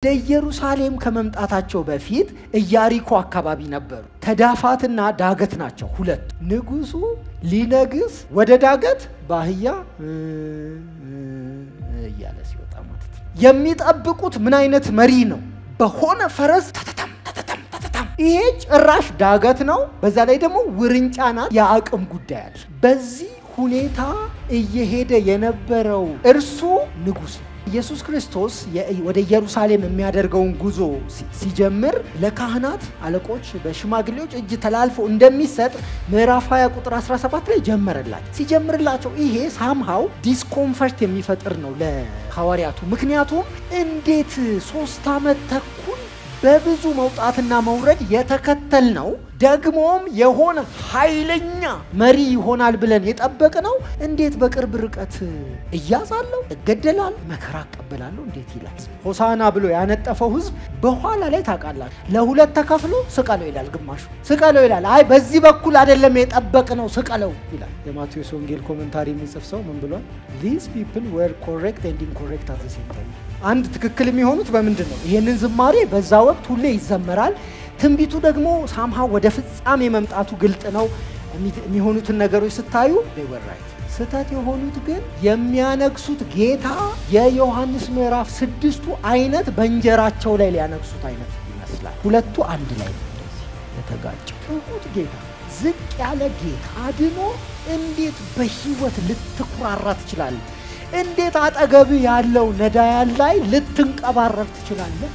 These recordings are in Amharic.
ኢየሩሳሌም ከመምጣታቸው በፊት ኢያሪኮ አካባቢ ነበሩ። ተዳፋትና ዳገት ናቸው ሁለት። ንጉሱ ሊነግስ ወደ ዳገት ባህያ እያለ ሲወጣ ማለት ነው። የሚጠብቁት ምን አይነት መሪ ነው? በሆነ ፈረስ ተተተም ይሄ ጭራሽ ዳገት ነው። በዛ ላይ ደግሞ ውርንጫና የአቅም ጉዳይ አለ። በዚህ ሁኔታ እየሄደ የነበረው እርሱ ንጉስ ኢየሱስ ክርስቶስ ወደ ኢየሩሳሌም የሚያደርገውን ጉዞ ሲጀምር ለካህናት አለቆች በሽማግሌዎች እጅ ተላልፎ እንደሚሰጥ ምዕራፍ 20 ቁጥር 17 ላይ ጀመረላቸው። ሲጀምርላቸው ይሄ ሳምሃው ዲስኮምፈርት የሚፈጥር ነው ለሐዋርያቱ። ምክንያቱም እንዴት 3 ዓመት ተኩል በብዙ መውጣትና መውረድ የተከተል ነው ደግሞም የሆነ ኃይለኛ መሪ ይሆናል ብለን የጠበቅነው እንዴት በቅርብ ርቀት እያዛለው እገደላል መከራ አቀበላለሁ እንዴት ይላል። ሆሳና ብሎ ያነጠፈው ህዝብ በኋላ ላይ ታቃላል ለሁለት ተከፍሎ ስቀለው ይላል። ግማሹ ስቀለው ይላል። አይ በዚህ በኩል አይደለም የጠበቅነው ስቀለው ይላል። የማቴዎስ ወንጌል ኮሜንታሪ የሚጽፍ ሰው ምን ብሏል? These people were correct and incorrect at the same time። አንድ ትክክል የሚሆኑት በምንድን ነው? ይሄንን ዝማሬ በዛ ወቅት ሁሌ ይዘመራል። ትንቢቱ ደግሞ ሳምሃው ወደ ፍጻሜ መምጣቱ ግልጥ ነው። የሚሆኑትን ነገሮች ስታዩ they were right። ስተት የሆኑት ግን የሚያነግሱት ጌታ የዮሐንስ ምዕራፍ 6ቱ አይነት በእንጀራቸው ላይ ሊያነግሱት አይነት ይመስላል። ሁለቱ አንድ ላይ ተጋጨው። ትሁት ጌታ ዝቅ ያለ ጌታ አድኖ እንዴት በህይወት ልትኩራራ ትችላለህ? እንዴት አጠገብ ያለው ነዳያን ላይ ልትንቀባረር ትችላለህ?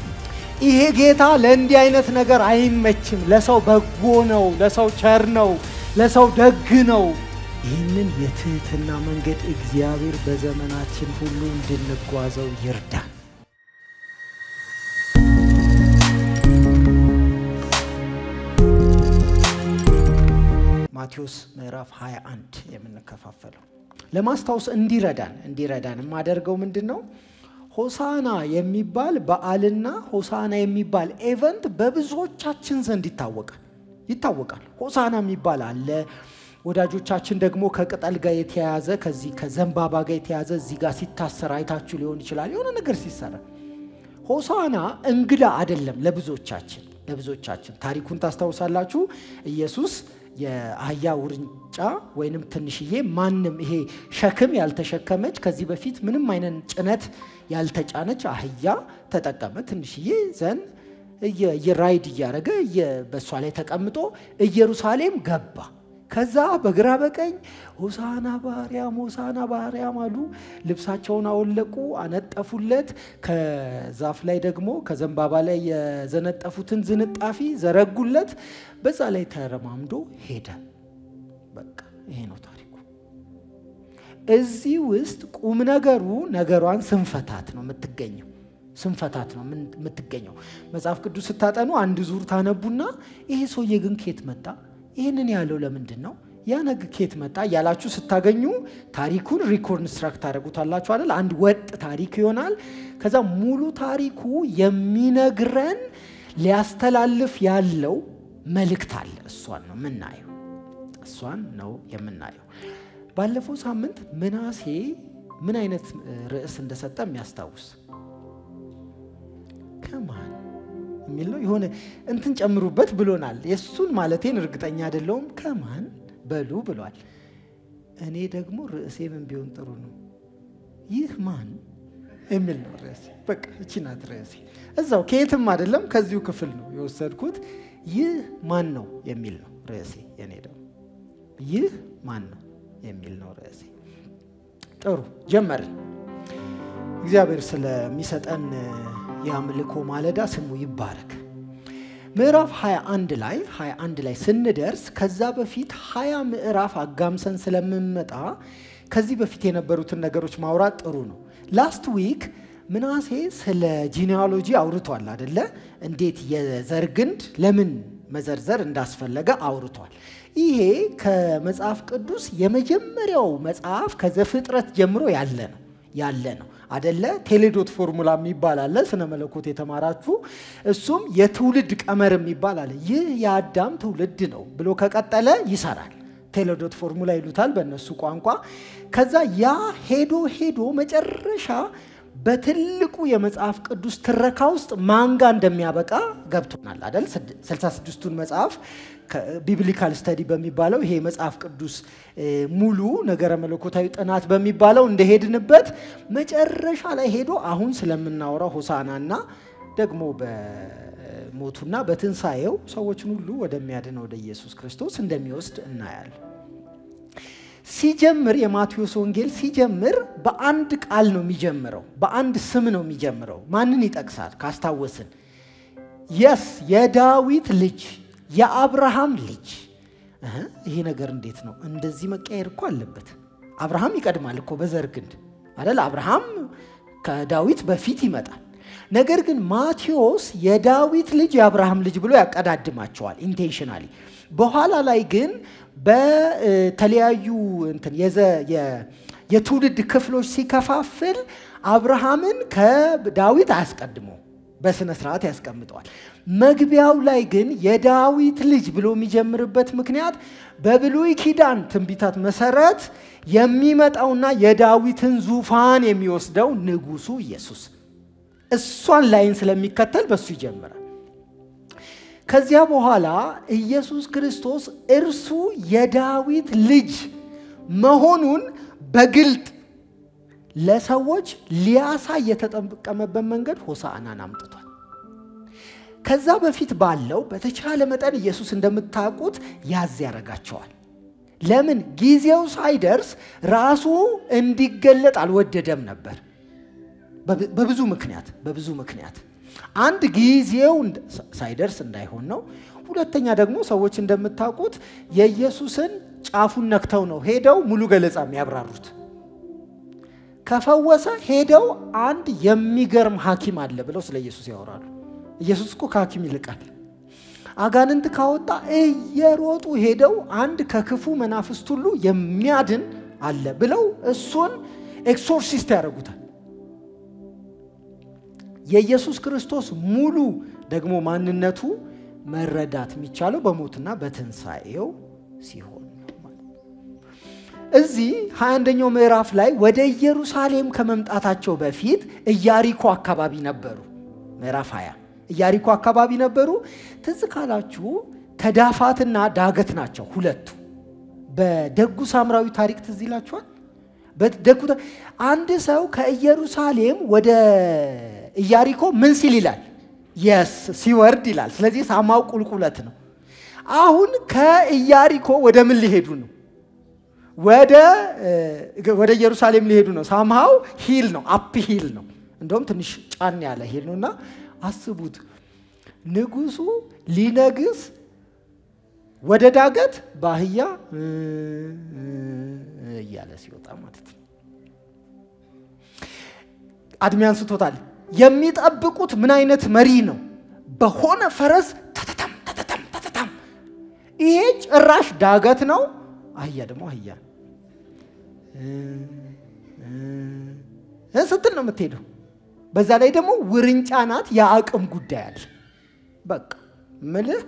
ይሄ ጌታ ለእንዲህ አይነት ነገር አይመችም። ለሰው በጎ ነው፣ ለሰው ቸር ነው፣ ለሰው ደግ ነው። ይህንን የትህትና መንገድ እግዚአብሔር በዘመናችን ሁሉ እንድንጓዘው ይርዳን። ማቴዎስ ምዕራፍ 21 የምንከፋፈለው ለማስታወስ እንዲረዳን ማደርገው ምንድነው? ሆሳና የሚባል በዓልና ሆሳና የሚባል ኢቨንት በብዙዎቻችን ዘንድ ይታወቃል። ሆሳና የሚባል አለ። ወዳጆቻችን ደግሞ ከቅጠል ጋር የተያያዘ ከዚህ ከዘንባባ ጋር የተያያዘ እዚህ ጋር ሲታሰር አይታችሁ ሊሆን ይችላል። የሆነ ነገር ሲሰራ ሆሳና እንግዳ አይደለም ለብዙዎቻችን። ታሪኩን ታስታውሳላችሁ። ኢየሱስ የአህያ ውርንጫ ወይንም ትንሽዬ ማንም ይሄ ሸክም ያልተሸከመች ከዚህ በፊት ምንም አይነት ጭነት ያልተጫነች አህያ ተጠቀመ። ትንሽዬ ዘን የራይድ ያረገ በሷ ላይ ተቀምጦ ኢየሩሳሌም ገባ። ከዛ በግራ በቀኝ ሆሳና በአርያም አሉ። ልብሳቸውን አወለቁ፣ አነጠፉለት። ከዛፍ ላይ ደግሞ ከዘንባባ ላይ የዘነጠፉትን ዝንጣፊ ዘረጉለት። በዛ ላይ ተረማምዶ ሄደ። በቃ ይሄ ነው ታሪኩ። እዚህ ውስጥ ቁም ነገሯን ስንፈታት ነው የምትገኘው። መጽሐፍ ቅዱስ ስታጠኑ አንድ ዙር ታነቡና ይሄ ሰውዬ ግን ከየት መጣ? ይሄንን ያለው ለምንድን ነው? ያ ነገር ከየት መጣ ያላችሁ ስታገኙ ታሪኩን ሪኮንስትራክት ታደርጉታላችሁ አይደል? አንድ ወጥ ታሪክ ይሆናል። ከዛ ሙሉ ታሪኩ የሚነግረን ሊያስተላልፍ ያለው መልእክት አለ። እሷን ነው የምናየው። ባለፈው ሳምንት ምናሴ ምን አይነት ርዕስ እንደሰጠ የሚያስታውስ ከማን የሚል ነው። የሆነ እንትን ጨምሩበት ብሎናል። የሱን ማለቴን እርግጠኛ አይደለሁም። ከማን በሉ ብሏል። እኔ ደግሞ ርዕሴ ምን ቢሆን ጥሩ ነው? ይህ ማን የሚል ነው ርዕሴ። በቃ እቺ ናት ርዕሴ። እዛው ከየትም አይደለም ከዚሁ ክፍል ነው የወሰድኩት። ይህ ማን ነው የሚል ነው ርዕሴ። የኔ ደግሞ ይህ ማን ነው የሚል ነው ርዕሴ። ጥሩ ጀመርን። እግዚአብሔር ስለሚሰጠን የአምልኮ ማለዳ ስሙ ይባረክ። ምዕራፍ 21 ላይ ስንደርስ ከዛ በፊት 20 ምዕራፍ አጋምሰን ስለምንመጣ ከዚህ በፊት የነበሩትን ነገሮች ማውራት ጥሩ ነው። ላስት ዊክ ምናሴ ስለ ጂኒኦሎጂ አውርቷል አይደለ? እንዴት የዘር ግንድ ለምን መዘርዘር እንዳስፈለገ አውርቷል። ይሄ ከመጽሐፍ ቅዱስ የመጀመሪያው መጽሐፍ ከዘፍጥረት ጀምሮ ያለ ነው አይደለ? ቴሌዶት ፎርሙላ የሚባል አለ ስነ መለኮት የተማራችሁ። እሱም የትውልድ ቀመር የሚባል አለ። ይህ የአዳም ትውልድ ነው ብሎ ከቀጠለ ይሰራል። ቴሌዶት ፎርሙላ ይሉታል በእነሱ ቋንቋ። ከዛ ያ ሄዶ መጨረሻ በትልቁ የመጽሐፍ ቅዱስ ትረካ ውስጥ ማንጋ እንደሚያበቃ ገብቶናል አይደል? 66ቱን መጽሐፍ ቢብሊካል ስተዲ በሚባለው ይሄ መጽሐፍ ቅዱስ ሙሉ ነገረ መለኮታዊ ጥናት በሚባለው እንደሄድንበት መጨረሻ ላይ ሄዶ አሁን ስለምናወራው ሆሳናና ደግሞ በሞቱና በትንሳኤው ሰዎችን ሁሉ ወደሚያድነው ወደ ኢየሱስ ክርስቶስ እንደሚወስድ እናያለን። ሲጀምር የማቴዎስ ወንጌል ሲጀምር በአንድ ቃል ነው የሚጀምረው፣ በአንድ ስም ነው የሚጀምረው። ማንን ይጠቅሳል ካስታወስን? የዳዊት ልጅ የአብርሃም ልጅ። ይሄ ነገር እንዴት ነው እንደዚህ መቀየር እኮ አለበት? አብርሃም ይቀድማል እኮ በዘር ግንድ አይደል? አብርሃም ከዳዊት በፊት ይመጣል። ነገር ግን ማቴዎስ የዳዊት ልጅ የአብርሃም ልጅ ብሎ ያቀዳድማቸዋል ኢንቴንሽናሊ። በኋላ ላይ ግን በተለያዩ የትውልድ ክፍሎች ሲከፋፍል አብርሃምን ከዳዊት አያስቀድመው፣ በስነ ስርዓት ያስቀምጠዋል። መግቢያው ላይ ግን የዳዊት ልጅ ብሎ የሚጀምርበት ምክንያት በብሉይ ኪዳን ትንቢታት መሰረት የሚመጣውና የዳዊትን ዙፋን የሚወስደው ንጉሱ ኢየሱስ እሷን ላይን ስለሚከተል በሱ ይጀምራል። ከዚያ በኋላ ኢየሱስ ክርስቶስ እርሱ የዳዊት ልጅ መሆኑን በግልጥ ለሰዎች ሊያሳይ የተጠቀመበት መንገድ ሆሳዕናን አምጥቷል። ከዛ በፊት ባለው በተቻለ መጠን ኢየሱስ እንደምታውቁት ያዝ ያረጋቸዋል። ለምን? ጊዜው ሳይደርስ ራሱ እንዲገለጥ አልወደደም ነበር። በብዙ ምክንያት አንድ ጊዜው ሳይደርስ እንዳይሆን ነው። ሁለተኛ ደግሞ ሰዎች እንደምታውቁት የኢየሱስን ጫፉን ነክተው ነው ሄደው ሙሉ ገለጻ የሚያብራሩት። ከፈወሰ ሄደው አንድ የሚገርም ሐኪም አለ ብለው ስለ ኢየሱስ ያወራሉ። ኢየሱስ እኮ ከሐኪም ይልቃል። አጋንንት ካወጣ እየሮጡ ሄደው አንድ ከክፉ መናፍስት ሁሉ የሚያድን አለ ብለው እሱን ኤክሶርሲስት ያደርጉታል። የኢየሱስ ክርስቶስ ሙሉ ደግሞ ማንነቱ መረዳት የሚቻለው በሞትና በትንሳኤው ሲሆን ማለት ነው። እዚህ 21ኛው ምዕራፍ ላይ ወደ ኢየሩሳሌም ከመምጣታቸው በፊት ኢያሪኮ አካባቢ ነበሩ። ምዕራፍ 20 ኢያሪኮ አካባቢ ነበሩ። ትዝ ካላችሁ ተዳፋትና ዳገት ናቸው ሁለቱ። በደጉ ሳምራዊ ታሪክ ትዝ ይላችኋል። አንድ ሰው ከኢየሩሳሌም ወደ ኢያሪኮ ምን ሲል ይላል? ሲወርድ ይላል። ስለዚህ ሳማው ቁልቁለት ነው። አሁን ከኢያሪኮ ወደ ምን ሊሄዱ ነው? ወደ ኢየሩሳሌም ሊሄዱ ነው። ሳማው ሂል ነው፣ አፕ ሂል ነው። እንደውም ትንሽ ጫን ያለ ሂል ነውና አስቡት፣ ንጉሱ ሊነግስ ወደ ዳገት ባህያ እያለ ሲወጣ ማለት ነው። አድሚያን ስቶታል። የሚጠብቁት ምን አይነት መሪ ነው? በሆነ ፈረስ ተተተም። ይሄ ጭራሽ ዳገት ነው። አህያ ደግሞ አህያ ስትል ነው የምትሄደው። በዛ ላይ ደግሞ ውርንጫ ናት። የአቅም ጉዳይ አለ። በቃ ምልህ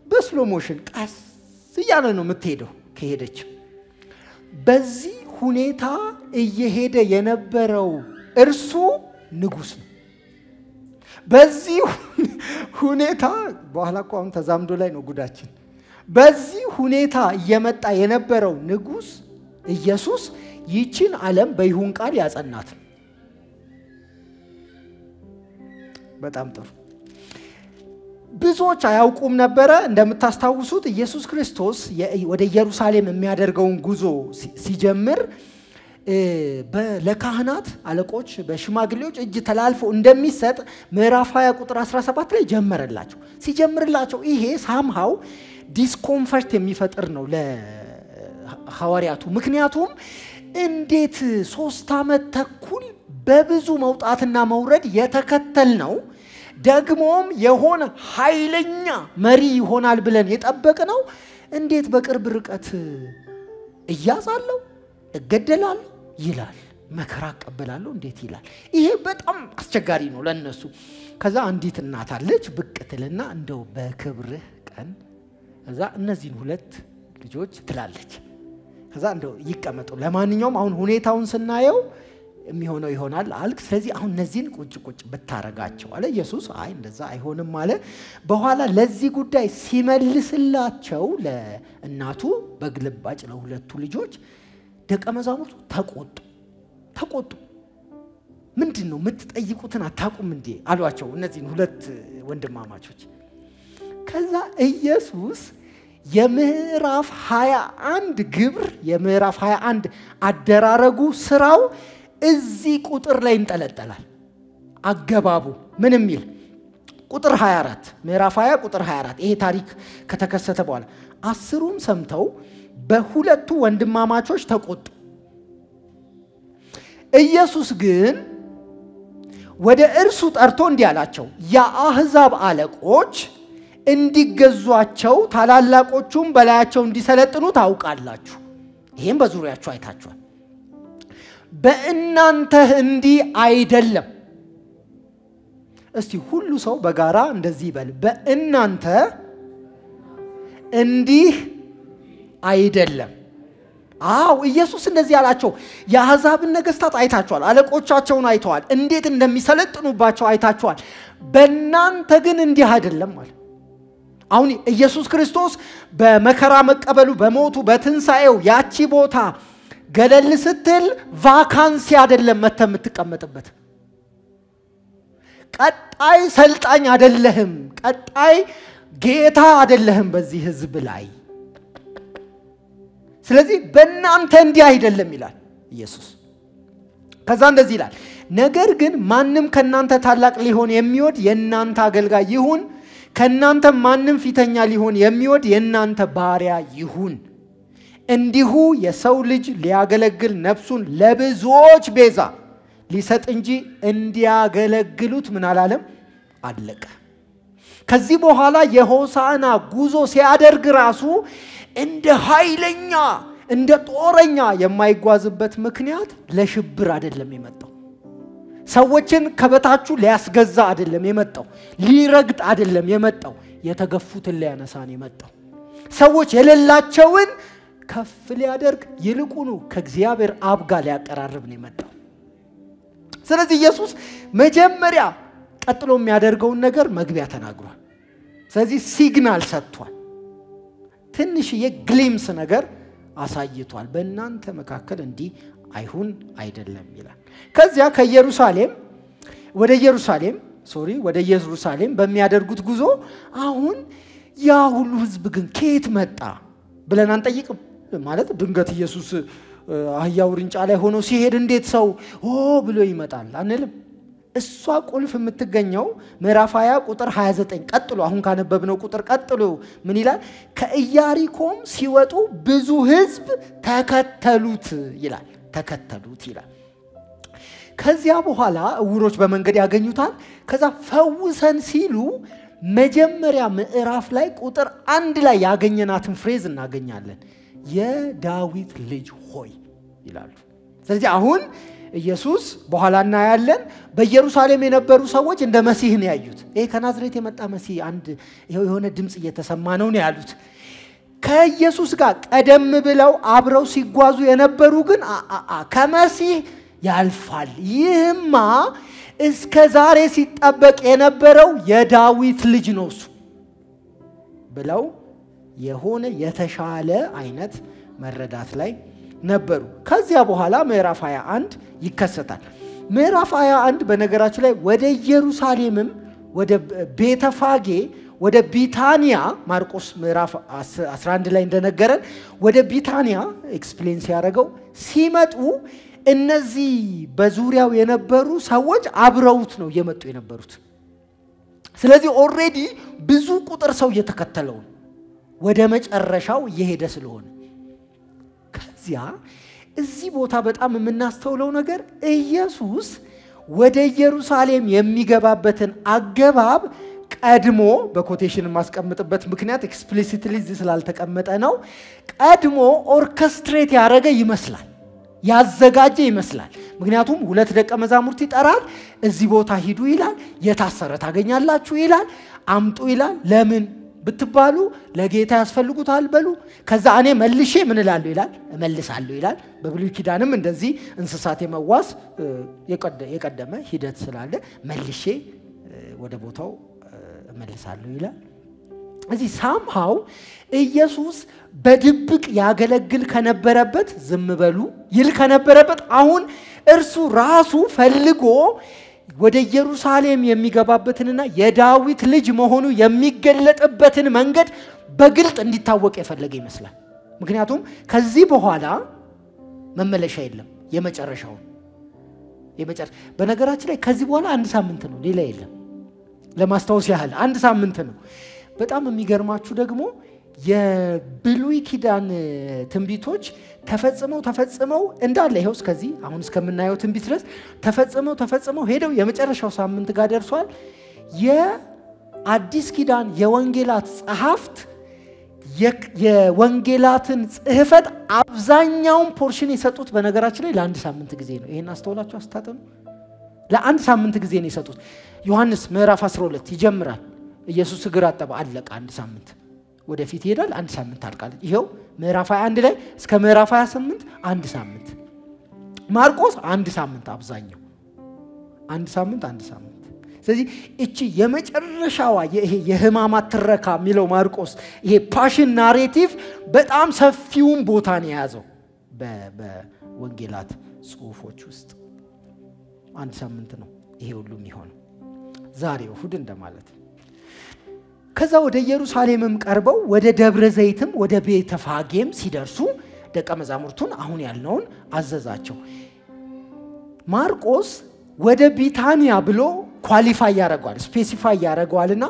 በስሎ ሞሽን ቀስ እያለ ነው የምትሄደው። ከሄደች በዚህ ሁኔታ እየሄደ የነበረው እርሱ ንጉስ ነው። በዚህ ሁኔታ በኋላ አሁን ተዛምዶ ላይ ነው ጉዳችን። በዚህ ሁኔታ እየመጣ የነበረው ንጉስ ኢየሱስ ይችን ዓለም በይሁን ቃል ያጸናት። በጣም ጥሩ። ብዙዎች አያውቁም ነበረ። እንደምታስታውሱት ኢየሱስ ክርስቶስ ወደ ኢየሩሳሌም የሚያደርገውን ጉዞ ሲጀምር ለካህናት አለቆች በሽማግሌዎች እጅ ተላልፎ እንደሚሰጥ ምዕራፍ 20 ቁጥር 17 ላይ ጀመረላቸው። ሲጀምርላቸው ይሄ ሳምሃው ዲስኮምፈርት የሚፈጥር ነው ለሐዋርያቱ። ምክንያቱም እንዴት 3 ዓመት ተኩል በብዙ መውጣትና መውረድ የተከተል ነው ደግሞም የሆነ ኃይለኛ መሪ ይሆናል ብለን የጠበቅነው እንዴት በቅርብ ርቀት እያዛለው እገደላለሁ ይላል፣ መከራ እቀበላለሁ እንዴት ይላል። ይሄ በጣም አስቸጋሪ ነው ለነሱ። ከዛ አንዲት እናት አለች ብቅ ትልና እንደው በክብርህ ቀን ከዛ እነዚህን 2 ልጆች ትላለች። ከዛ እንደው ይቀመጡ። ለማንኛውም አሁን ሁኔታውን ስናየው የሚሆነው ይሆናል አልክ ስለዚህ አሁን እነዚህን ቁጭ በታረጋቸው አለ ኢየሱስ አይ እንደዛ አይሆንም ማለት በኋላ ለዚህ ጉዳይ ሲመልስላቸው ለእናቱ በግልባጭ ለሁለቱ ልጆች ደቀ መዛሙርቱ ተቆጡ ምንድነው የምትጠይቁትን አታቁም እንዴ አሏቸው እነዚህን ሁለት ወንድማማቾች ከዛ ኢየሱስ የምዕራፍ 21 ግብር የምዕራፍ 21 አደራረጉ ስራው እዚህ ቁጥር ላይ እንጠለጠላል አገባቡ ምን የሚል ቁጥር 24 ምዕራፍ 20 ቁጥር 24 ይሄ ታሪክ ከተከሰተ በኋላ አስሩም ሰምተው በሁለቱ ወንድማማቾች ተቆጡ ኢየሱስ ግን ወደ እርሱ ጠርቶ እንዲህ አላቸው የአሕዛብ አለቆች እንዲገዟቸው ታላላቆቹም በላያቸው እንዲሰለጥኑ ታውቃላችሁ ይሄን በዙሪያችሁ አይታችኋል በእናንተ እንዲህ አይደለም እስቲ ሁሉ ሰው በጋራ እንደዚህ ይበል በእናንተ እንዲህ አይደለም አው ኢየሱስ እንደዚህ ያላቸው የአሕዛብን ነገስታት አይታችኋል አለቆቻቸውን አይተዋል እንዴት እንደሚሰለጥኑባቸው አይታችኋል በእናንተ ግን እንዲህ አይደለም ማለት አሁን ኢየሱስ ክርስቶስ በመከራ መቀበሉ በሞቱ በትንሳኤው ያቺ ቦታ ገለል ስትል ቫካንሲ አይደለም መተምትቀመጥበት ቀጣይ ሰልጣኝ አይደለህም ቀጣይ ጌታ አይደለህም በዚህ ህዝብ ላይ ስለዚህ በእናንተ እንዲህ አይደለም ይላል ኢየሱስ ከዛ እንደዚህ ይላል ነገር ግን ማንንም ከናንተ ታላቅ ሊሆን የሚወድ የናንተ አገልጋይ ይሁን ከናንተ ማንንም ፊተኛ ሊሆን የሚወድ የናንተ ባሪያ ይሁን እንዲሁ የሰው ልጅ ሊያገለግል ነፍሱን ለብዙዎች ቤዛ ሊሰጥ እንጂ እንዲያገለግሉት ምን አላለም አለቀ ከዚህ በኋላ የሆሳዕና ጉዞ ሲያደርግ ራሱ እንደ ኃይለኛ እንደ ጦረኛ የማይጓዝበት ምክንያት ለሽብር አይደለም የመጣው ሰዎችን ከበታቹ ሊያስገዛ አይደለም የመጣው ሊረግጥ አይደለም የመጣው የተገፉትን ሊያነሳን የመጣው ሰዎች የሌላቸውን ከፍ ሊያደርግ ይልቁኑ ከእግዚአብሔር አብ ጋር ሊያቀራርብ ነው የመጣው ስለዚህ ኢየሱስ መጀመሪያ ቀጥሎ የሚያደርገውን ነገር መግቢያ ተናግሯል ስለዚህ ሲግናል ሰጥቷል ትንሽ የግሊምስ ነገር አሳይቷል በእናንተ መካከል እንዲህ አይሁን አይደለም ይላል ከዚያ ከኢየሩሳሌም ወደ ኢየሩሳሌም በሚያደርጉት ጉዞ አሁን ያ ሁሉ ህዝብ ግን ከየት መጣ ብለን አንጠይቅም ማለት ድንገት ኢየሱስ አህያው ርንጫ ላይ ሆኖ ሲሄድ እንዴት ሰው ብሎ ይመጣል አንልም እሷ ቁልፍ የምትገኘው ምዕራፍ 20 ቁጥር 29 ቀጥሎ አሁን ካነበብነው ቁጥር ቀጥሎ ምን ይላል ከኢያሪኮም ሲወጡ ብዙ ህዝብ ተከተሉት ይላል ከዚያ በኋላ እውሮች በመንገድ ያገኙታል ከዛ ፈውሰን ሲሉ መጀመሪያ ምዕራፍ ላይ ቁጥር 1 ላይ ያገኘናትን ፍሬዝ እናገኛለን የዳዊት ልጅ ሆይ ይላሉ ስለዚህ አሁን ኢየሱስ በኋላና ያለን በኢየሩሳሌም የነበሩ ሰዎች እንደ መሲህ ነው ያዩት ይሄ ከናዝሬት የመጣ መሲህ አንድ የሆነ ድምጽ እየተሰማ ነው ያሉት ከኢየሱስ ጋር ቀደም ብለው አብረው ሲጓዙ የነበሩ ግን ከመሲህ ያልፋል ይህማ እስከ ዛሬ ሲጠበቅ የነበረው የዳዊት ልጅ ነው እሱ ብለው የሆነ የተሻለ አይነት መረዳት ላይ ነበሩ ከዚያ በኋላ ምዕራፍ 21 ይከሰታል ምዕራፍ 21 በነገራችን ላይ ወደ ኢየሩሳሌምም ወደ ቤተፋጌ ወደ ቢታንያ ማርቆስ ምዕራፍ 11 ላይ እንደነገረን ወደ ቢታንያ ኤክስፕሌን ሲያደርገው ሲመጡ እነዚህ በዙሪያው የነበሩ ሰዎች አብረውት ነው የመጡ የነበሩት ስለዚህ ኦሬዲ ብዙ ቁጥር ሰው እየተከተለው ወደ መጨረሻው እየሄደ ስለሆነ ከዚያ እዚህ ቦታ በጣም የምናስተውለው ነገር ኢየሱስ ወደ ኢየሩሳሌም የሚገባበትን አገባብ ቀድሞ በኮቴሽን ማስቀምጥበት ምክንያት ኤክስፕሊሲትሊ ስላልተቀመጠ ነው ቀድሞ ኦርኬስትሬት ያደረገ ይመስላል ያዘጋጀ ይመስላል ምክንያቱም ሁለት ደቀ መዛሙርት ይጠራል እዚህ ቦታ ሂዱ ይላል የታሰረ ታገኛላችሁ ይላል አምጡ ይላል ለምን ብትባሉ ለጌታ ያስፈልጉታል በሉ ከዛ እኔ መልሼ ምን እላለሁ ይላል እመልሳለሁ ይላል በብሉይ ኪዳንም እንደዚህ እንስሳት የመዋስ የቀደመ ሂደት ስላለ መልሼ ወደ ቦታው እመልሳለሁ ይላል እዚህ somehow ኢየሱስ በድብቅ ያገለግል ከነበረበት ዝም በሉ ይል ከነበረበት አሁን እርሱ ራሱ ፈልጎ ወደ ኢየሩሳሌም የሚገባበትንና የዳዊት ልጅ መሆኑ የሚገለጥበትን መንገድ በግልጥ እንዲታወቅ የፈለገ ይመስላል ምክንያቱም ከዚህ በኋላ መመለሻ የለም የመጨረሻው በነገራችን ላይ ከዚህ በኋላ አንድ ሳምንት ነው ሌላ የለም ለማስታወስ ያህል አንድ ሳምንት ነው በጣም የሚገርማችሁ ደግሞ የብሉይ ኪዳን ትንቢቶች ተፈጽመው እንዳለ ይሄው እስከዚህ አሁን እስከምናየው ትንቢት ድረስ ተፈጽመው ሄደው የመጨረሻው ሳምንት ጋር ደርሷል የአዲስ ኪዳን የወንጌላት ጸሐፍት የወንጌላትን ጽሕፈት አብዛኛውን ፖርሽን የሰጡት በነገራችን ላይ ለአንድ ሳምንት ጊዜ ነው ይሄን አስተውላችሁ አስተታተኑ ለአንድ ሳምንት ጊዜ ነው የሰጡት ዮሐንስ ምዕራፍ 12 ይጀምራል ኢየሱስ እግር አጠበ አለቀ አንድ ሳምንት ወደፊት ይሄዳል አንድ ሳምንት አልቃለ ይሄው ምዕራፍ 21 ላይ እስከ ምዕራፍ 28 አንድ ሳምንት ማርቆስ አንድ ሳምንት አብዛኛው አንድ ሳምንት ስለዚህ እቺ የመጨረሻዋ ይሄ የህማማት ትረካ ሚለው ማርቆስ ይሄ ፓሽን ናሬቲቭ በጣም ሰፊውን ቦታ ነው ያዘው በወንጌላት ጽሑፎች ውስጥ አንድ ሳምንት ነው ይሄ ሁሉ የሚሆነው ዛሬው እሁድ እንደማለት ከዛ ወደ ኢየሩሳሌምም ቀርበው ወደ ደብረ ዘይትም ወደ ቤተፋጌም ሲደርሱ ደቀ መዛሙርቱን አሁን ያልነውን አዘዛቸው ማርቆስ ወደ ቢታንያ ብሎ ኳሊፋይ ያደርጋል ስፔሲፋይ ያደርጋልና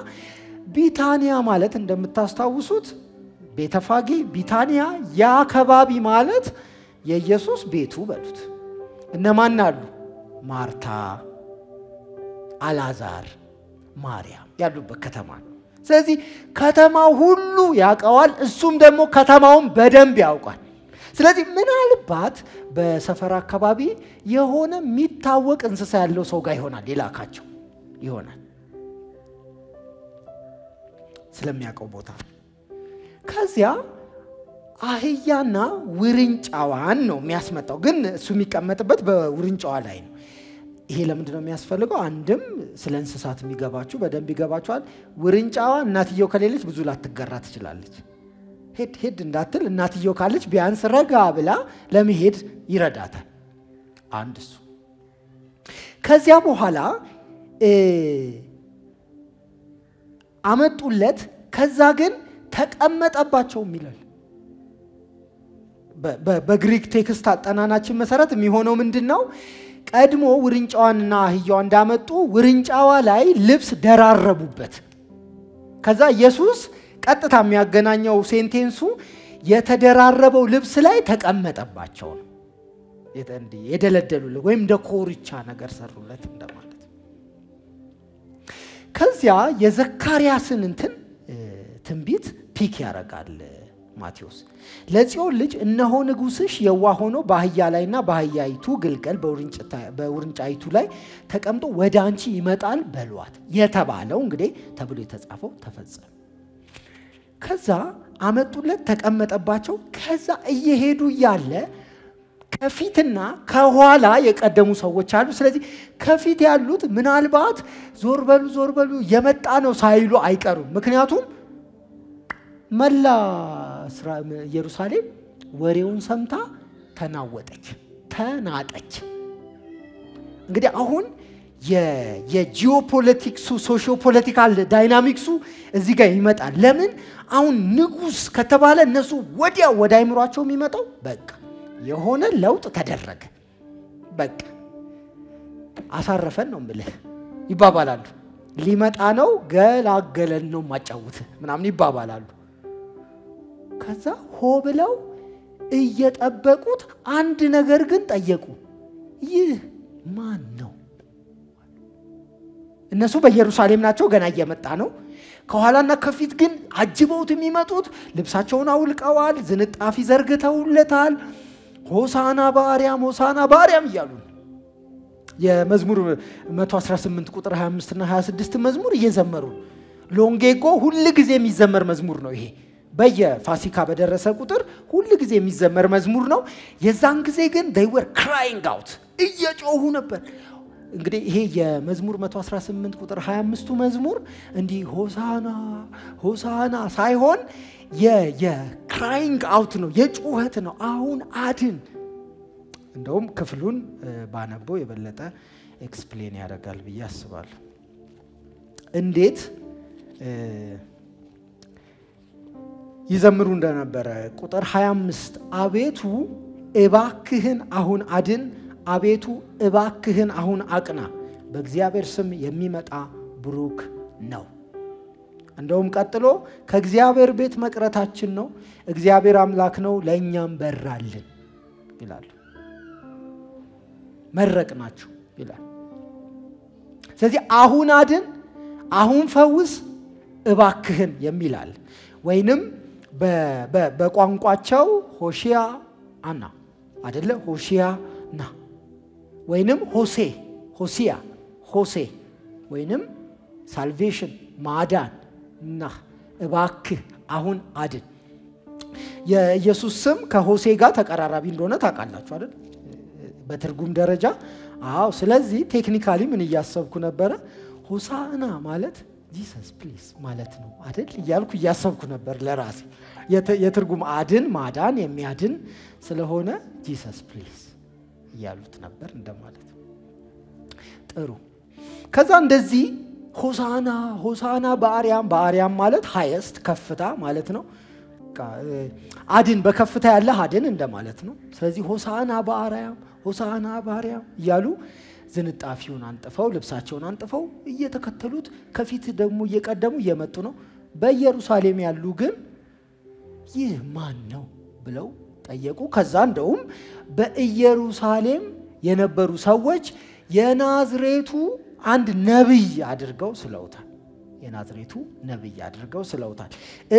ቢታንያ ማለት እንደምታስታውሱት ቤተፋጌ ቢታንያ ያ ከባቢ ማለት የኢየሱስ ቤቱ በሉት እነማን አሉ ማርታ አላዛር ማርያም ያሉበት ከተማ ነው ስለዚህ ከተማው ሁሉ ያውቀዋል እሱም ደግሞ ከተማውን በደንብ ያውቃል ስለዚህ ምናልባት በሰፈር አካባቢ የሆነ የሚታወቅ እንስሳ ያለው ሰው ጋር ይሆናል ይላካቸው ይሆናል ስለሚያውቀው ቦታ ከዚያ አህያና ውርንጫዋን ነው የሚያስመጣው ግን እሱ የሚቀመጥበት በውርንጫዋ ላይ ነው ይሄ ለምንድነው የሚያስፈልገው አንድም ስለ እንስሳት የሚገባችሁ በደንብ ይገባችኋል ውርንጫዋ እናትየው ከሌለች ብዙ ላትገራ ትችላለች ሄድ እንዳትል እናትየው ካለች ቢያንስ ረጋ ብላ ለመሄድ ይረዳታል አንድ እሱ ከዚያ በኋላ አመጡለት ከዛ ግን ተቀመጠባቸው ይላል በግሪክ ቴክስት አጠናናችን መሰረት የሚሆነው ምንድነው ቀድሞ ውርንጫዋንና አህያዋ እንዳመጡ ውርንጫዋ ላይ ልብስ ደራረቡበት ከዛ ኢየሱስ ቀጥታ የሚያገናኘው ሴንቴንሱ የተደራረበው ልብስ ላይ ተቀመጠባቸው ነው የደለደሉለት ወይም ደኮርቻ ነገር ሰሩለት እንደማለት ከዚያ የዘካርያስን ትንቢት ፒክ ያረጋል ማቴዎስ ለጽዮን ልጅ እነሆ ንጉስሽ የዋህ ሆኖ በአህያ ላይና በአህያይቱ ግልገል በውርንጫይቱ ላይ ተቀምጦ ወደ አንቺ ይመጣል በሏት የተባለው እንግዲህ ተብሎ የተጻፈው ተፈጸመ ከዛ አመጡለት ተቀመጠባቸው ከዛ እየሄዱ ያለ ከፊትና ከኋላ የቀደሙ ሰዎች አሉ ስለዚህ ከፊት ያሉት ምናልባት ዞር በሉ የመጣ ነው ሳይሉ አይቀሩም ምክንያቱም መላ ኢየሩሳሌም ወሬውን ሰምታ ተናወጠች እንግዲህ አሁን የጂኦፖለቲክሱ ሶሺዮፖለቲካል ዳይናሚክሱ እዚህ ጋር ይመጣል ለምን አሁን ንጉስ ከተባለ እነሱ ወዲያው ወደ አይምሯቸው የሚመጣው በቃ የሆነ ለውጥ ተደረገ በቃ አሳረፈን ነው ማለት ይባባላሉ ሊመጣ ነው ገላገለን ነው ማጫውት ምናምን ይባባላሉ ከዛ ሆብለው እየጠበቁት አንድ ነገር ግን ጠየቁ ይህ ማን ነው እነሱ በኢየሩሳሌም ናቸው ገና እየመጣ ነው ከኋላና ከፊት ግን አጅበውት የሚመጡት ልብሳቸውን አውልቀዋል ዝንጣፊ ዘርግተውለታል ሆሳና በአርያም ይያሉ የመዝሙር 118 ቁጥር 25 እና 26 መዝሙር እየዘመሩ ሎንጌጎ ሁሉ ጊዜ የሚዘመር መዝሙር ነው ይሄ በየፋሲካ በደረሰ ቁጥር ሁሉ ጊዜ የሚዘመር መዝሙር ነው የዛን ጊዜ ግን they were crying out እየጮሁ ነበር እንግዲህ ይሄ የመዝሙር 118 ቁጥር 25ቱ መዝሙር እንዲህ ሆሳና ሆሳና ሳይሆን የcrying out ነው የጩኸት ነው አሁን አድን እንደውም ክፍሉን ባነበው የበለጠ ኤክስፕሌን ያደርጋል ብዬ አስባለሁ እንዴት ይዘምሩ እንደነበረ ቁጥር 25 አቤቱ እባክህን አሁን አድን አቤቱ እባክህን አሁን አቅና በእግዚአብሔር ስም የሚመጣ ብሩክ ነው እንደውም ቀጥሎ ከእግዚአብሔር ቤት መቅረታችን ነው እግዚአብሔር አምላክ ነው ለኛም በራልን ይላል መረቅናችሁ ይላል ስለዚህ አሁን አድን አሁን ፈውስ እባክህን የሚላል ወይንም በቋንቋቸው ሆሺያ አና አይደለ ሆሺያ ና ወይንም ሆሲያ ሆሴ ወይንም ሳልቬሽን ማዳን ና እባክህ አሁን አድን የኢየሱስ ስም ከሆሴ ጋር ተቀራራቢ እንደሆነ ታውቃላችሁ አይደል በትርጉም ደረጃ አዎ ስለዚህ ቴክኒካሊ ምን እያሰብኩ ነበር ሆሳና ማለት Jesus please ማለት ነው አይደል ይያልኩ እያሰብኩ ነበር ለራሴ የትርጉም አድን ማዳን የሚያድን ስለሆነ Jesus please ይያሉት ነበር እንደማለት ጥሩ ከዛ እንደዚህ ሆሳና በአርያም ማለት highest ከፍታ ማለት ነው አድን በከፍታ ያለ አድን እንደማለት ነው ስለዚህ ሆሳና በአርያም ይያሉ ዝንጣፊውን አንጥፈው ልብሳቸውን አንጥፈው እየተከተሉት ከፊት ደግሞ እየቀደሙ እየመጡ ነው በኢየሩሳሌም ያሉ ግን ይህ ማን ነው ብለው ጠየቁ ከዛ እንደውም በኢየሩሳሌም የነበሩ ሰዎች የናዝሬቱ አንድ ነብይ አድርገው ስለውታል የናዝሬቱ ነብይ አድርገው ስለውታል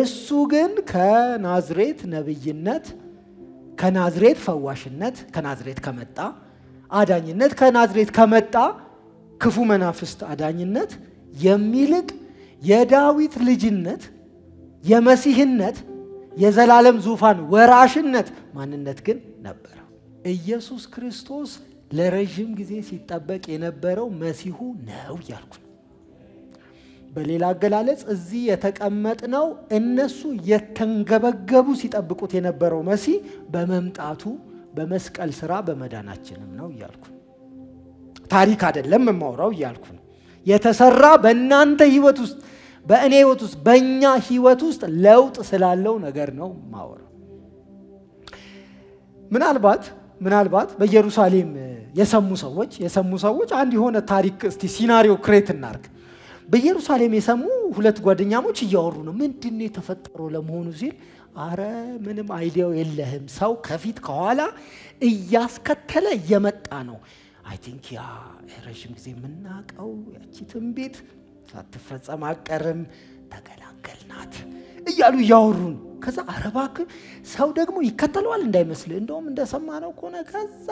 እሱ ግን ከናዝሬት ነብይነት ከናዝሬት ፈዋሽነት ከናዝሬት ከመጣ አዳኝነት ከናዝሬት ከመጣ ክፉ መናፍስት አዳኝነት የሚልቅ የዳዊት ልጅነት የመሲህነት የዘላለም ዙፋን ወራሽነት ማንነት ግን ነበር ኢየሱስ ክርስቶስ ለረጅም ጊዜ ሲጠበቅ የነበረው መሲሁ ነው ያልኩ በሌላ አገላለጽ እዚህ የተቀመጥነው እነሱ የተንገበገቡ ሲጠብቁት የነበረው መሲህ በመምጣቱ በመስቀል ስራ በመዳናችንም ነው ያልኩ ታሪክ አይደለም ማውራው ያልኩ የተሰራ በእናንተ ህይወት ውስጥ በእኔ ህይወት ውስጥ በእኛ ህይወት ውስጥ ለውጥ ስላለው ነገር ነው ማውራው ምናልባት በኢየሩሳሌም የሰሙ ሰዎች አንድ የሆነ ታሪክ እስቲ ሲናሪዮ ክሬት እናርግ በኢየሩሳሌም የሰሙ ሁለት ጓደኛሞች እያወሩ ነው ምንድነው የተፈጠረው ለመሆኑ ሲል አረ ምንም አይዲያው የለህም ሰው ከፊት ከኋላ እያስከተለ እየመጣ ነው አይ ቲንክ ያ ረጅም ጊዜ ምናቀው ያቺ ትንቢት ሳትፈጸም አቀርም ተገላገልናት እያሉ ያወሩን ከዛ አረባክ ሰው ደግሞ ይከተለዋል እንዳይመስል እንደውም እንደሰማነው ከሆነ ከዛ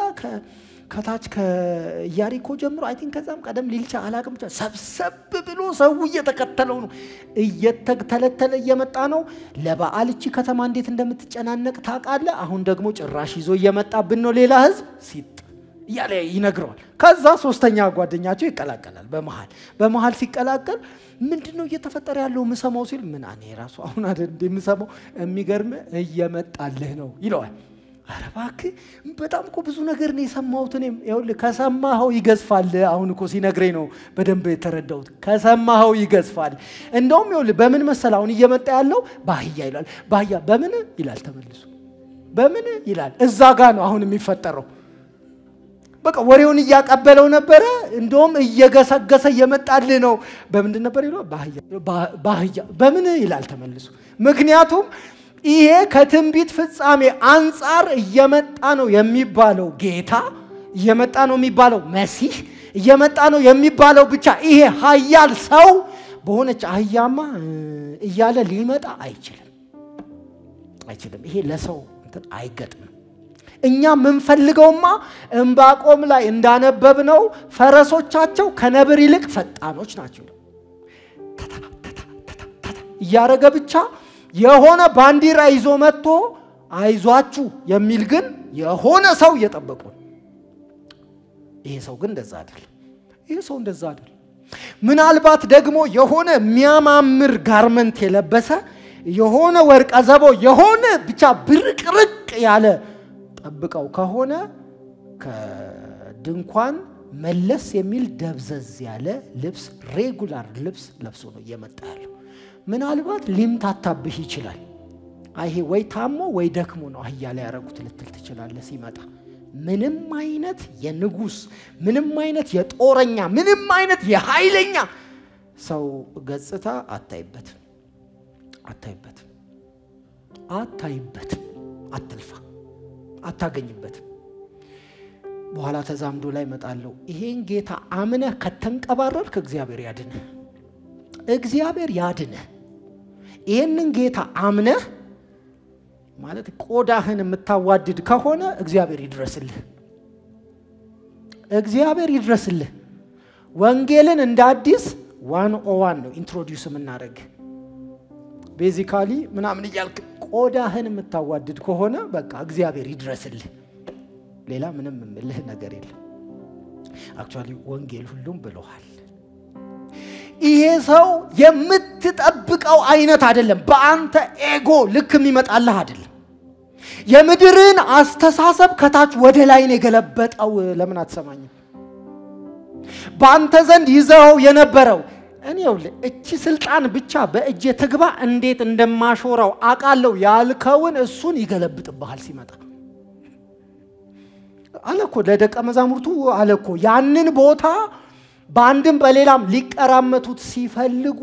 ከታች ከኢያሪኮ ጀምሮ አይ ቲንክ ከዛም ቀደም ሊልቻ አላቅም ሰብሰብ ብሎ ሰው እየተከተለው ነው እየተከተለ እየመጣ ነው ለበዓል እቺ ከተማ እንዴት እንደምትጨናነቅ ታቃለ አሁን ደግሞ ጭራሽ ይዞ እየመጣብን ነው ሌላ ህዝብ ሲጥ ያለ ይነግረዋል ከዛ ሶስተኛ ጓደኛቸው ይቀላቀላል በመሃል ሲቀላቀል ምንድነው እየተፈጠረ ያለው ምሰማው ሲል ምን አኔ ራሱ አሁን አይደል እንደምሰማው የሚገርም እየመጣልህ ነው ይለዋል አረባክ በጣም እኮ ብዙ ነገር ነው የሰማሁት እኔም ይኸውልህ ከሰማኸው ይገዝፋል አሁን እኮ ሲነግረኝ ነው በደንብ የተረዳሁት ከሰማኸው ይገዝፋል እንደውም ይኸውልህ በምን መሰል አሁን እየመጣ ያለው ባህያ ይላል ባህያ በምን ይላል ተመልሶ በምን ይላል እዛ ጋር ነው አሁን የሚፈጠረው በቃ ወሬውን ያቀበለው ነበር እንደውም እየገሰገሰ የመጣልህ ነው በምንድን ነበር ይለው ባህያ በምን ይላል ተመልሶ ምክንያቱም ይሄ ከትንቢት ፍጻሜ አንፃር እየመጣ ነው የሚባለው ጌታ እየመጣ ነው የሚባለው መሲህ እየመጣ ነው የሚባለው ብቻ ይሄ ኃያል ሰው በሆነች አህያማ እያለ ሊመጣ አይችልም ይሄ ለሰው እንትን አይገጥም እኛ ምንፈልገውማ እንባቆም ላይ እንዳነበብነው ፈረሶቻቸው ከነብር ይልቅ ፈጣኖች ናቸው እያረገ ብቻ የሆነ ባንዲራ ይዞ መጥቶ አይዟችሁ የሚል ግን የሆነ ሰው እየጠበቁ ይሄ ሰው ግን እንደዛ አይደል ይሄ ሰው እንደዛ አይደል ምናልባት ደግሞ የሆነ የሚያማምር ጋርመንት የለበሰ የሆነ ወርቅ አዘቦ የሆነ ብቻ ብርቅርቅ ያለ ጠብቀው ከሆነ ከድንኳን መለስ የሚል ደብዘዝ ያለ ልብስ ሬጉላር ልብስ ለብሶ ነው እየመጣለው ምናልባት ሊምታታብህ ይችላል አይሄ ወይ ታሞ ወይ ደክሞ ነው አህያ ላይ ያረጉት ልትል ትችላለህ ሲመጣ ምንም አይነት የንጉስ ምንም አይነት የጦረኛ ምንም አይነት የኃይለኛ ሰው ገጽታ አታይበት አትልፋ አታገኝበት በኋላ ተዛምዶ ላይ መጣለው ይሄን ጌታ አምነህ ከተንቀባረርክ እግዚአብሔር ያድነህ ይሄንን ጌታ አምነህ ማለት ቆዳህን የምታዋድድ ከሆነ እግዚአብሔር ይድረስልህ ወንጌልን እንደ አዲስ 101 ነው ኢንትሮዲዩስ ምናረግ ቤዚካሊ ምናምን ይያልክ ቆዳህን የምታዋድድ ከሆነ በቃ እግዚአብሔር ይድረስልህ ሌላ ምንም ምልህ ነገር የለም አክቹአሊ ወንጌል ሁሉም ብለዋል ይሄ ሰው የምትጠብቀው አይነት አይደለም በአንተ ኤጎ ልክ የሚመጣልህ አይደለም የምድርን አስተሳሰብ ከታች ወደ ላይ ነው የገለበጠው ለምን አትሰማኝም በአንተ ዘንድ ይዘው የነበረው እኔው እቺ ስልጣን ብቻ በእጄ ትግባ እንዴት እንደማሾራው አቃለው ያልከውን እሱን ይገለብጥብሃል ሲመጣ አለኮ ለደቀ መዛሙርቱ አለኮ ያንን ቦታ ባንድም በሌላም ሊቀራመቱት ሲፈልጉ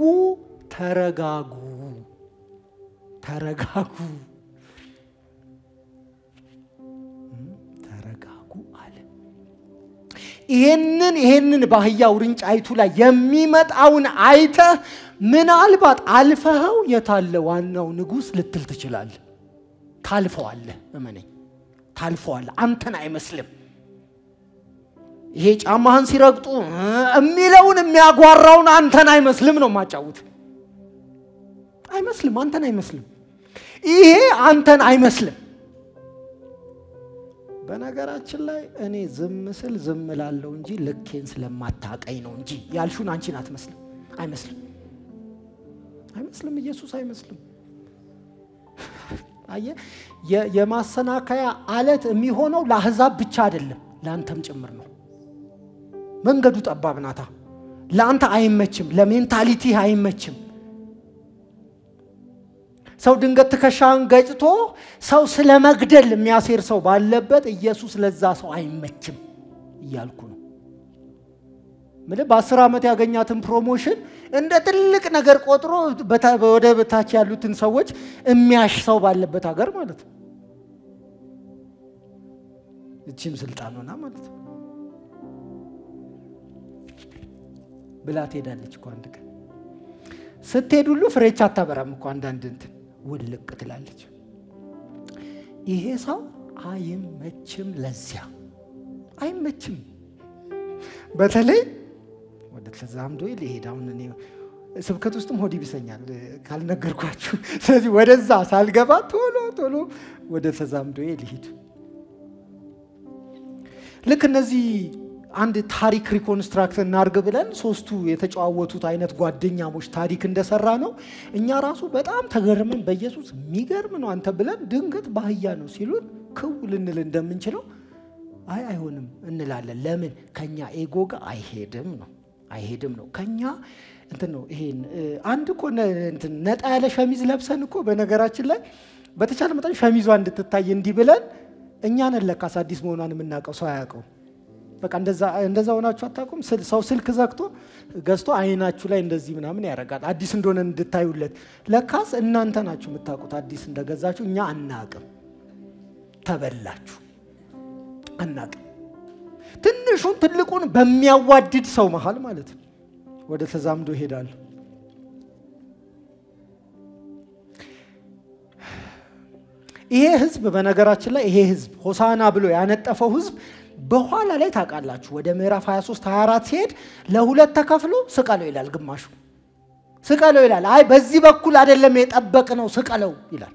ተረጋጉ አለ ይሄንን ባህያው ርንጫይቱ ላይ የሚመጣውን አይተ ምናልባት አልፈኸው የታለ ዋናው ንጉስ ልትል ትችላለህ ታልፈዋለህ እመነኝ ታልፈዋለህ አንተን አይመስልም ይሄ ጫማህን ሲረግጡ እሚለውን የሚያጓራውን አንተን አይመስልም ነው ማጫውት አይመስልም አንተን አይመስልም ይሄ አንተን አይመስልም በነገራችን ላይ እኔ ዝም ላለው እንጂ ልኬን ስለማታቀኝ ነው እንጂ ያልሹን አንቺን አይመስልም ኢየሱስ አይመስልም አየ የማሰናከያ አለት የሚሆነው ለአህዛብ ብቻ አይደለም ላንተም ጭምር ነው መንገዱ ጠባብ ናታ ላንተ አይመችም ለሜንታሊቲ አይመችም ሰው ድንገት ተከሻን ገጭቶ ሰው ስለመግደል የሚያሴር ሰው ባለበት ኢየሱስ ለዛ ሰው አይመችም ይያልኩ ነው በ10 አመት ያገኛትን ፕሮሞሽን እንደ ትልቅ ነገር ቆጥሮ ወደ በታች ያሉትን ሰዎች የሚያሽ ሰው ባለበት ሀገር ማለት ነው እቺም ስልጣን ሆና ማለት ነው ብላት ሄዳለች እኮ አንድ ቀን ስትሄድ ሁሉ ፍሬቻ አታበራም እኮ አንዳንድ እንትን ውልቅ ትላለች ይሄ ሰው አይመችም ለዚያ አይመችም በተለይ ወደ ተዛምዶ ይሄዳውን እኔ ስብከት ውስጥም ሆዲ ቢሰኛል ካልነገርኳችሁ ስለዚህ ወደዛ ሳልገባ ቶሎ ወደ ተዛምዶ ይሄድ ልክ እነዚህ አንድ ታሪክ ሪኮንስትራክት እናርግ ብለን ሶስቱ የተጫዋወቱት አይነት ጓደኛሞች ታሪክ እንደሰራ ነው እኛ ራሱ በጣም ተገርመን በኢየሱስ የሚገርም ነው አንተ ብለን ድንገት ባህያ ነው ሲሉን ክውልንል እንደምንችለው አይሆንም እንላለን ለምን ከኛ ኤጎ ጋር አይሄድም ነው ከኛ እንትን ነው ይሄን አንድ እኮ እንትን ነጣ ያለ ሸሚዝ ለብሰን እኮ በነገራችን ላይ በተቻለ መጠን ሸሚዟ እንድትታይ እንዲ ብለን እኛን ለካስ አዲስ መሆኗን የምናቀው ሰው ያቀው በቃ እንደዛ ሆናችሁ አታቁም ሰው ስልክ ዘግቶ ገዝቶ አይናችሁ ላይ እንደዚህ ምናምን ያረጋል አዲስ እንደሆነ እንድታዩለት ለካስ እናንተ ናችሁ የምታቁት አዲስ እንደገዛችሁ እኛ አናቅም ተበላችሁ አናቅም ትንሹን ትልቁን በሚያዋድድ ሰው መሃል ማለት ነው ወደ ተዛምዶ ይሄዳል ይሄ ህዝብ በነገራችን ላይ ይሄ ህዝብ ሆሳና ብሎ ያነጠፈው ህዝብ በኋላ ላይ ታቃላችሁ ወደ ምዕራፍ 23 24 ሲሄድ ለሁለት ተከፍሎ ስቀለው ይላል ግማሹ ስቀለው ይላል። አይ በዚህ በኩል አይደለም የጠበቅነው ስቀለው ይላል።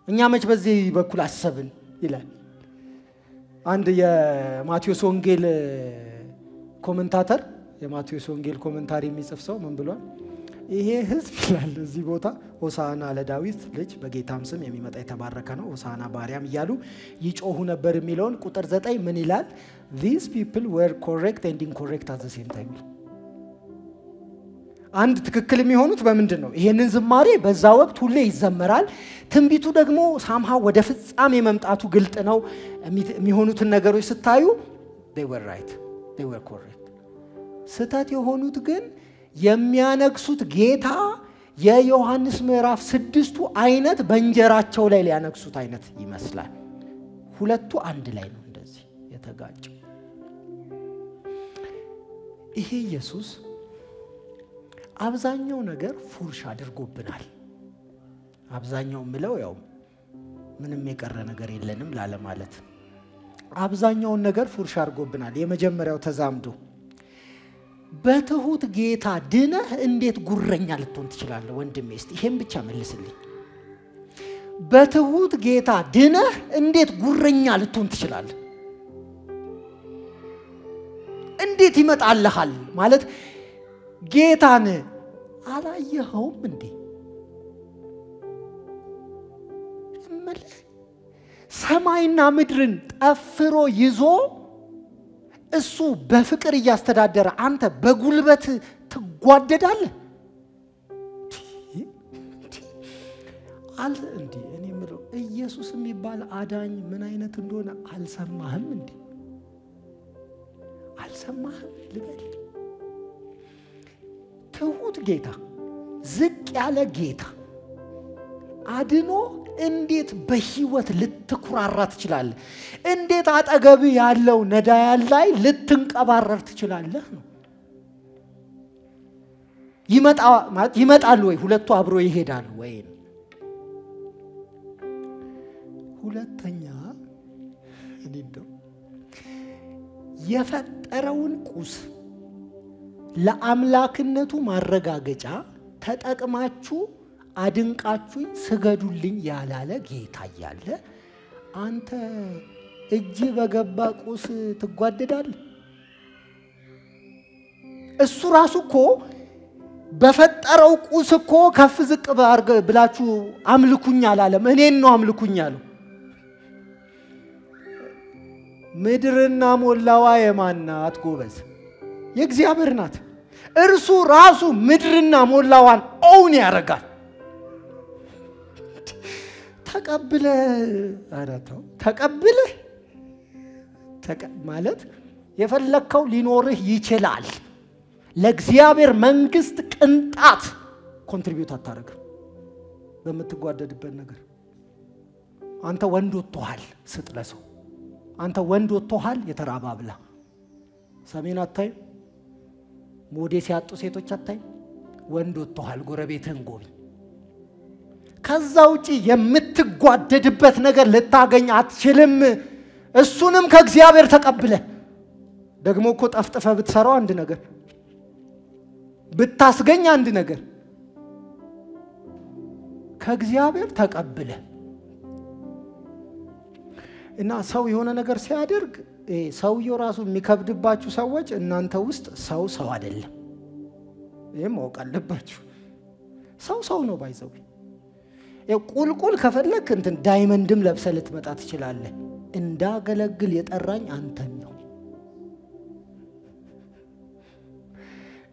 እኛ መች በዚህ በኩል አሰብን ይላል። አንድ የማቴዎስ ወንጌል ኮሜንታተር የማቴዎስ ወንጌል ኮሜንታሪ የሚጽፍ ሰው ምን ብሏል? ይሄ ህዝብ ይላል እዚህ ቦታ ሆሳዕና ለዳዊት ልጅ በጌታም ስም የሚመጣ የተባረከ ነው ሆሳዕና ባሪያም እያሉ ይጮሁ ነበር የሚለውን ቁጥር 9 ምን ይላል? These people were correct and incorrect at the same time. አንድ ትክክል የሚሆኑት በምንድን ነው? ይሄንን ዝማሬ በዛ ወቅት ሁሌ ይዘመራል። ትንቢቱ ደግሞ ሳምሃው ወደ ፍጻሜ መምጣቱ ግልጥ ነው። የሚሆኑትን ነገሮች ስታዩ they were right, they were correct. ስህተት የሆኑት ግን የሚያነግሱት ጌታ የዮሐንስ ምዕራፍ 6ቱ አይነት በእንጀራቸው ላይ ሊያነግሱት አይነት ይመስላል። ሁለቱ አንድ ላይ ነው እንደዚህ የተጋጨው። ይሄ ኢየሱስ አብዛኛው ነገር ፉርሽ አድርጎብናል። አብዛኛው ምለው ያው ምንም የቀረ ነገር የለንም ላለ ማለት አብዛኛው ነገር ፉርሽ አድርጎብናል። የመጀመሪያው ተዛምዶ በትሁት ጌታ ድነህ እንዴት ጉረኛ ልትሆን ትችላለህ? ወንድሜ እስቲ ይሄን ብቻ መልስልኝ። በትሁት ጌታ ድነህ እንዴት ጉረኛ ልትሆን ትችላለህ? እንዴት ይመጣልሃል? ማለት ጌታን አላየኸውም እንዴ? ሰማይና ምድርን ጠፍሮ ይዞ እሱ በፍቅር ያስተዳደረ አንተ በጉልበት ትጓደዳለህ? እንዴ እኔ ምለው ኢየሱስ የሚባል አዳኝ ምን አይነት እንደሆነ አልሰማህም እንዴ? አልሰማህም ልበል? ትሁት ጌታ ዝቅ ያለ ጌታ አድኖ እንዴት በህይወት ልትኩራራ ትችላለህ? እንዴት አጠገብ ያለው ነዳያን ላይ ልትንቀባረር ትችላለህ? ይመጣሉ ወይ? ሁለቱ አብሮ ይሄዳሉ ወይ? ሁለተኛ እንዴው የፈጠረውን ቁስ ለአምላክነቱ ማረጋገጫ ተጠቅማችሁ አድንቃችሁኝ ስገዱልኝ ያላለ ጌታ ያለ አንተ እጅ በገባ ቁስ ትጓደዳለህ? እሱ ራሱ እኮ በፈጠረው ቁስ እኮ ከፍ ዝቅ ብላችሁ አምልኩኝ አላለም። እኔን ነው አምልኩኝ አለው። ምድርና ሞላዋ የማን ናት ጎበዝ? የእግዚአብሔር ናት። እርሱ ራሱ ምድርና ሞላዋን ኦውን ያደርጋል። ተቀብለ አራታው ተቀብለ ማለት የፈለከው ሊኖርህ ይችላል። ለእግዚአብሔር መንግስት ቅንጣት ኮንትሪቢዩት አታረግም በመትጓደድበት ነገር። አንተ ወንድ ወጥቷል ስትለሰው አንተ ወንድ ወጥቷል የተራባብላ ሰሜን አታይ ሞዴስ ያጡ ሴቶች አታይ ወንድ ወጥቷል ጎረቤትን ጎቢ ከዛውጪ የምትጓደድበት ነገር ልታገኝ አትችልም። እሱንም ከእግዚአብሔር ተቀብለ ደግሞ እኮ ጠፍጥፈ ብትሰራው አንድ ነገር ብታስገኝ አንድ ነገር ከእግዚአብሔር ተቀብለ እና ሰው የሆነ ነገር ሲያደርግ ሰውየው ራሱ የሚከብድባችሁ ሰዎች እናንተ ውስጥ ሰው አይደለም። ይሄም ማወቅ አለባችሁ። ሰው ነው ባይዘው ቁልቁል ከፈለክ እንትን ዳይመንድም ለብሰህ ልትመጣ ትችላለህ። እንዳገለግል የጠራኝ አንተን ነው።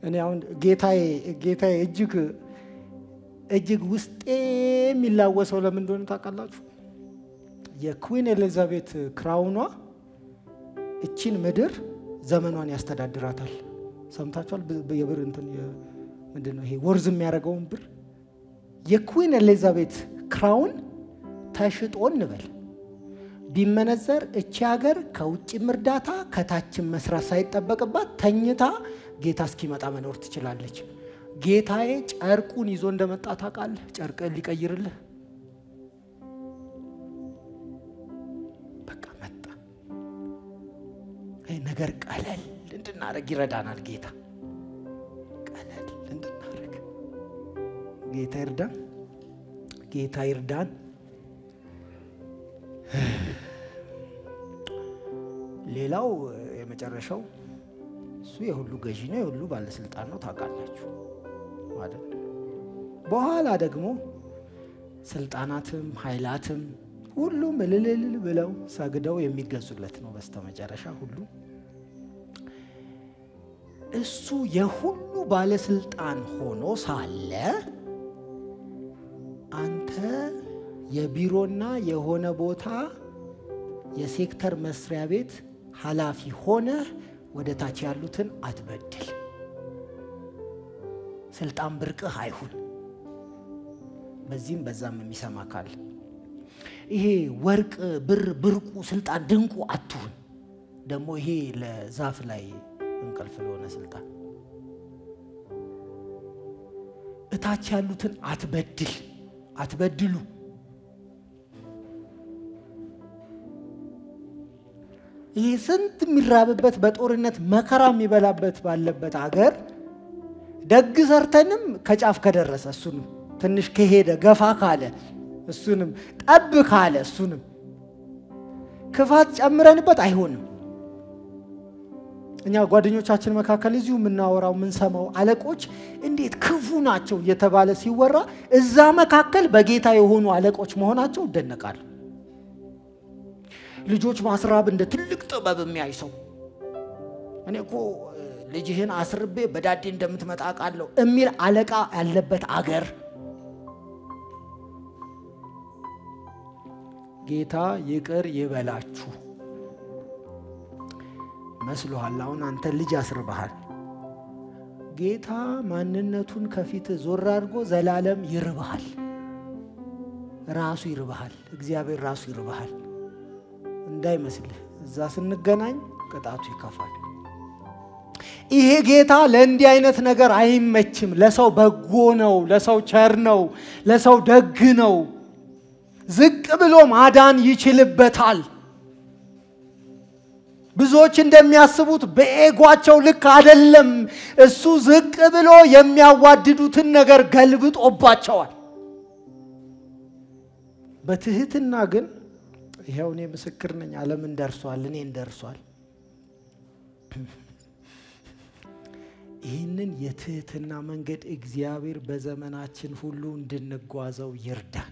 እኔ አሁን ጌታዬ እጅግ ውስጤ የሚላወሰው ለምን እንደሆነ ታውቃላችሁ? የኩዊን ኤሊዛቤት ክራውኗ እቺን ምድር ዘመኗን ያስተዳድራታል። ሰምታችኋል? በየብር እንትን ምንድነው ይሄ ወርዝ የሚያረጋውን ብር የኩዊን ኤሊዛቤት ክራውን ተሽጦን ንበል ቢመነዘር እቺ ሀገር ከውጭ ምርዳታ ከታችን መስራት ሳይጠበቅባት ተኝታ ጌታ እስኪመጣ መኖር ትችላለች። ጌታዬ ጨርቁን ይዞ እንደመጣ ታውቃለህ? ጨርቅ ሊቀይርልህ በቃ መጣ። ነገር ቀለል እንድናረግ ይረዳናል ጌታ። ቀለል እንድናረግ ጌታ ይርዳን ሌላው የመጨረሻው እሱ የሁሉ ገዢ ነው የሁሉ ባለስልጣን ነው ታውቃላችሁ ማለት በኋላ ደግሞ ስልጣናትም ኃይላትም ሁሉም እልል ብለው ሰግደው የሚገዙለት ነው በስተመጨረሻ ሁሉ እሱ የሁሉ ባለስልጣን ሆኖ ሳለ አንተ የቢሮና የሆነ ቦታ የሴክተር መስሪያ ቤት ኃላፊ ሆነ ወደ ታች ያሉትን አትበድል ስልጣን ብርቅህ አይሁን በዚህም በዛም የሚሰማ ካለ ይሄ ወርቅ ብር ብርቁ ስልጣን ድንቁ አትሁን ደግሞ ይሄ ለዛፍ ላይ እንቅልፍ ለሆነ ስልጣን እታች ያሉትን አትበድሉ ይሄ ስንት የሚራብበት በጦርነት መከራ የሚበላበት ባለበት ሀገር ደግ ሰርተንም ከጫፍ ከደረሰ እሱንም ትንሽ ከሄደ ገፋ ካለ እሱንም ጠብ ካለ እሱንም ክፋት ጨምረንበት አይሆንም እኛ ጓደኞቻችን መካከል እዚሁ ምናወራው ምን ሰማው አለቆች እንዴት ክፉ ናቸው እየተባለ ሲወራ እዛ መካከል በጌታ የሆኑ አለቆች መሆናቸው ደነቃሉ ልጆች ማስራብ እንደ ትልቅ ጥበብ የሚያይሰው እኔኮ ልጅህን አስርቤ በዳዴ እንደምትመጣ ቃለው እሚል አለቃ ያለበት አገር ጌታ ይቅር ይበላችሁ መስሎሃል አሁን አንተ ልጅ አስርበሃል ጌታ ማንነቱን ከፊት ዞር አድርጎ ዘላለም ይርባሃል ራሱ ይርባሃል እግዚአብሔር ራሱ ይርባሃል እንዳይመስልህ እዛ ስንገናኝ ቅጣቱ ይከፋል ይሄ ጌታ ለእንዲህ አይነት ነገር አይመችም ለሰው በጎ ነው ለሰው ቸር ነው ለሰው ደግ ነው ዝቅ ብሎ ማዳን ይችልበታል ብዙዎች እንደሚያስቡት በኤጓቸው ልክ አይደለም እሱ ዝቅ ብሎ የሚያዋድዱትን ነገር ገልብጦባቸዋል በትህትና ግን ይሄው እኔ ምስክር ነኝ ዓለም እንደርሷል እኔ እንደርሷል ይህንን የትህትና መንገድ እግዚአብሔር በዘመናችን ሁሉ እንድንጓዘው ይርዳን